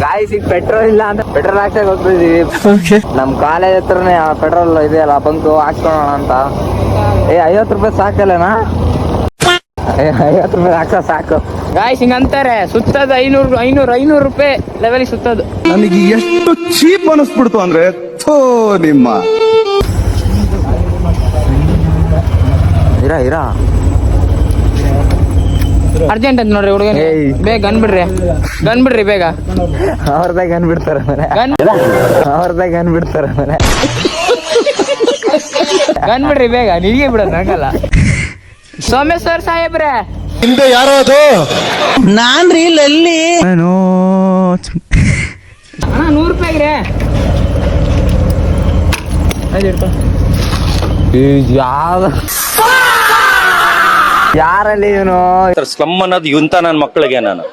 Guys ಈಗ petrol ಇಲ್ಲ ಅಂತ ಪೆಟ್ರೋಲ್ ಹಾಕ್ಸಕ್ ಹೋಗ್ತಿದೀವಿ. ನಮ್ ಕಾಲೇಜ್ ಹತ್ರನೇ ಪೆಟ್ರೋಲ್ ಇದೆಯಲ್ಲ ಬಂಕು ಹಾಕ್ಸ್ಕೊಳೋಣ ಅಂತ. 50 ರೂಪಾಯಿ ಸಾಕಲ್ಲನಾ? 50 ರೂಪಾಯಿ ಹಾಕ್ಸ ಸಾಕು. ಗಾಯ್ಸ್ ಹಿಂಗಂತಾರೆ ಸುತ್ತದ 500 ರೂಪಾಯಿ ಲೆವೆಲ್ ಸುತ್ತದು. ನನಗೆ ಎಷ್ಟು ಚೀಪ್ ಅನಿಸ್ಬಿಡ್ತು ಅಂದ್ರೆ ನಿಮ್ಮ ಇರಾ ಅರ್ಜೆಂಟ್ ಅಂತ ನೋಡ್ರಿ ಹುಡುಗ, ಬೇಗ ಗನ್ ಬಿಡ್ರಿ ಬೇಗ. ಅವ್ರದಾಗ ಗನ್ ಬಿಡ್ತಾರ ಮನೆ, ಅವ್ರದಾಗ ಗನ್ ಬಿಡ್ತಾರ ಮನೆ. ಗನ್ ಬಿಡ್ರಿ ಬೇಗ, ನಿನಗೆ ಬಿಡೋದು ಆಗಲ್ಲ. ಸೋಮೇಶ್ವರ್ ಸಾಹೇಬ್ರೆ ಹಿಂದೆ ಯಾರೋ ಅದು ನಾನ್ರಿ ಇಲ್ಲಿ ಅಣ್ಣ 100 ರೂಪಾಯಿಗ್ರೆ ಯಾರಲ್ಲಿ ಇವನು ಸ್ಲಮ್ ಅನ್ನೋದು ಇಂತ ನನ್ನ ಮಕ್ಕಳಿಗೆ ನಾನು